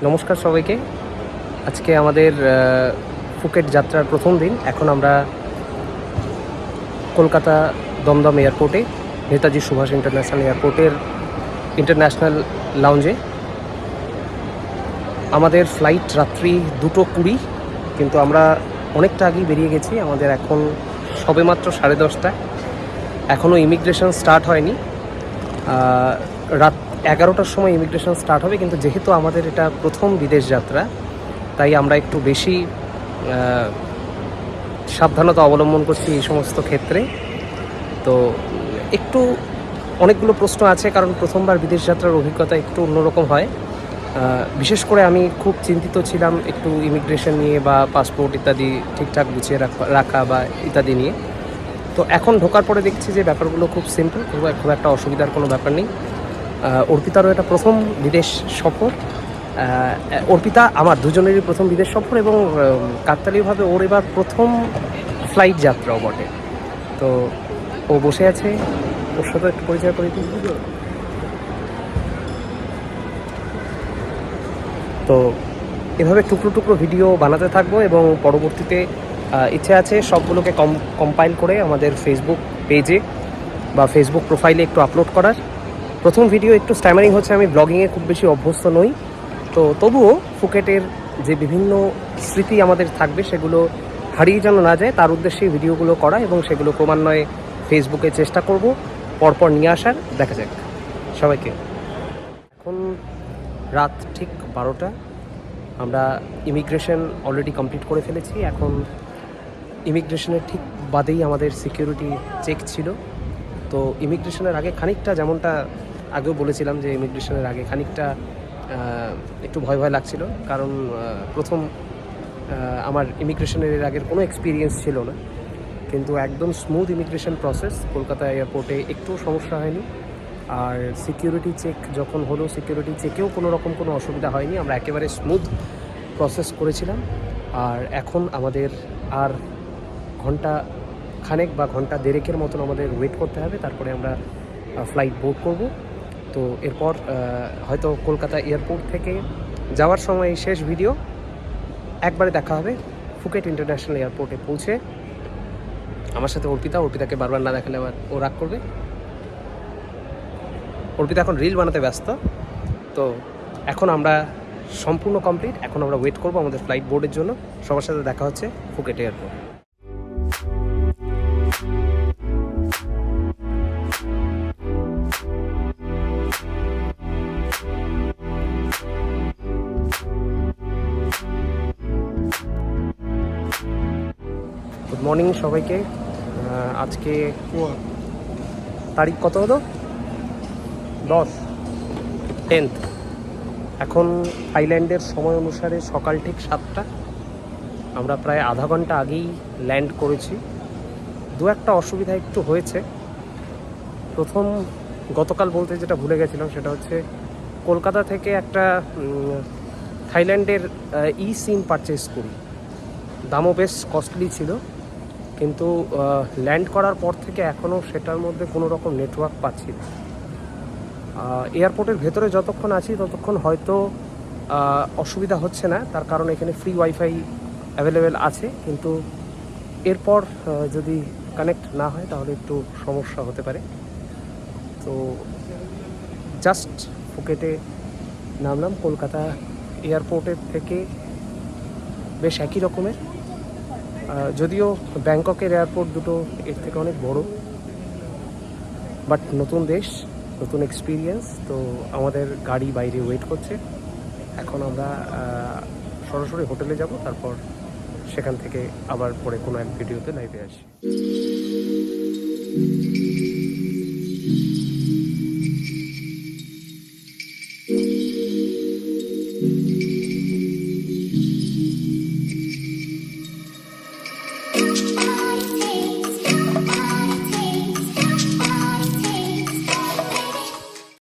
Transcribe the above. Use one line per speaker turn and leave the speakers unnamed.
নমস্কার সবাইকে। আজকে আমাদের ফুকেট যাত্রার প্রথম দিন। এখন আমরা কলকাতা দমদম এয়ারপোর্টে, নেতাজি সুভাষ ইন্টারন্যাশনাল এয়ারপোর্টের ইন্টারন্যাশনাল লাউঞ্জে। আমাদের ফ্লাইট রাত্রি 2:20, কিন্তু আমরা অনেকটা আগেই বেরিয়ে গেছি। আমাদের এখন সবেমাত্র 10:30। এখনও ইমিগ্রেশন স্টার্ট হয়নি। রাত 11টার সময় ইমিগ্রেশন স্টার্ট হবে, কিন্তু যেহেতু আমাদের এটা প্রথম বিদেশ যাত্রা, তাই আমরা একটু বেশি সাবধানতা অবলম্বন করছি এই সমস্ত ক্ষেত্রে। তো একটু অনেকগুলো প্রশ্ন আছে, কারণ প্রথমবার বিদেশ যাত্রার অভিজ্ঞতা একটু অন্যরকম হয়। বিশেষ করে আমি খুব চিন্তিত ছিলাম একটু ইমিগ্রেশন নিয়ে বা পাসপোর্ট ইত্যাদি ঠিকঠাক গুছিয়ে রাখা বা ইত্যাদি নিয়ে। তো এখন ঢোকার পরে দেখছি যে ব্যাপারগুলো খুব সিম্পল, খুব একটা অসুবিধার কোনো ব্যাপার নেই। অর্পিতারও এটা প্রথম বিদেশ সফর। অর্পিতা আমার দুজনেরই প্রথম বিদেশ সফর, এবং কাকতালীয়ভাবে ওর এবার প্রথম ফ্লাইট যাত্রাও বটে। তো ও বসে আছে, ওর সাথে একটু পরিচয় করে দিই। তো এভাবে টুকরো টুকরো ভিডিও বানাতে থাকবো, এবং পরবর্তীতে ইচ্ছে আছে সবগুলোকে কম্পাইল করে আমাদের ফেসবুক পেজে বা ফেসবুক প্রোফাইলে একটু আপলোড করার। প্রথম ভিডিও একটু স্ট্যামারিং হচ্ছে, আমি ব্লগিংয়ে খুব বেশি অভ্যস্ত নই। তো তবুও ফুকেটের যে বিভিন্ন স্মৃতি আমাদের থাকবে সেগুলো হারিয়ে যেন না যায়, তার উদ্দেশ্যে ভিডিওগুলো করা, এবং সেগুলো ক্রমান্বয়ে ফেসবুকে চেষ্টা করব পরপর নিয়ে আসার। দেখা যাক সবাইকে। এখন রাত ঠিক 12টা। আমরা ইমিগ্রেশন অলরেডি কমপ্লিট করে ফেলেছি। এখন ইমিগ্রেশনের ঠিক বাদেই আমাদের সিকিউরিটি চেক ছিল। তো ইমিগ্রেশনের আগে খানিকটা, যেমনটা আগেও বলেছিলাম যে ইমিগ্রেশনের আগে খানিকটা একটু ভয় ভয় লাগছিল, কারণ প্রথম আমার ইমিগ্রেশনের এর আগের কোনো এক্সপিরিয়েন্স ছিল না। কিন্তু একদম স্মুথ ইমিগ্রেশন প্রসেস, কলকাতা এয়ারপোর্টে একটুও সমস্যা হয়নি। আর সিকিউরিটি চেক যখন হলো, সিকিউরিটি চেকেও কোনো রকম কোনো অসুবিধা হয়নি। আমরা একেবারে স্মুথ প্রসেস করেছিলাম। আর এখন আমাদের আর ঘন্টা খানেক বা ঘন্টা দেড়েকের মতন আমাদের ওয়েট করতে হবে, তারপরে আমরা ফ্লাইট বোর্ড করব। তো এরপর হয়তো কলকাতা এয়ারপোর্ট থেকে যাওয়ার সময় শেষ ভিডিও একবারে দেখা হবে ফুকেট ইন্টারন্যাশনাল এয়ারপোর্টে পৌঁছে। আমার সাথে অর্পিতাকে বারবার না দেখালে আবার ও রাগ করবে। অর্পিতা এখন রিল বানাতে ব্যস্ত। তো এখন আমরা সম্পূর্ণ কমপ্লিট। এখন আমরা ওয়েট করব আমাদের ফ্লাইট বোর্ডের জন্য। সবার সাথে দেখা হচ্ছে ফুকেট এয়ারপোর্ট। গুড মর্নিং সবাইকে। আজকে তারিখ কত হলো? 10th। এখন থাইল্যান্ডের সময় অনুসারে সকাল ঠিক 7টা। আমরা প্রায় আধা ঘন্টা আগেই ল্যান্ড করেছি। দু একটা অসুবিধা একটু হয়েছে। প্রথম গতকাল বলতে যেটা ভুলে গেছিলাম, সেটা হচ্ছে কলকাতা থেকে একটা থাইল্যান্ডের সিম পারচেস করি। দামও বেশ কস্টলি ছিল, কিন্তু ল্যান্ড করার পর থেকে এখনও সেটার মধ্যে কোনো রকম নেটওয়ার্ক পাচ্ছি না। এয়ারপোর্টের ভেতরে যতক্ষণ আছি ততক্ষণ হয়তো অসুবিধা হচ্ছে না, তার কারণ এখানে ফ্রি ওয়াইফাই অ্যাভেলেবেল আছে। কিন্তু এরপর যদি কানেক্ট না হয় তাহলে একটু সমস্যা হতে পারে। তো জাস্ট ফুকেটে নামলাম। কলকাতা এয়ারপোর্টের থেকে বেশ একই রকমের, যদিও ব্যাংককের এয়ারপোর্ট দুটো এর থেকে অনেক বড়, বাট নতুন দেশ, নতুন এক্সপিরিয়েন্স। তো আমাদের গাড়ি বাইরে ওয়েট করছে। এখন আমরা সরাসরি হোটেলে যাব, তারপর সেখান থেকে আবার পরে কোনো এক ভিডিওতে লাইভে আসি।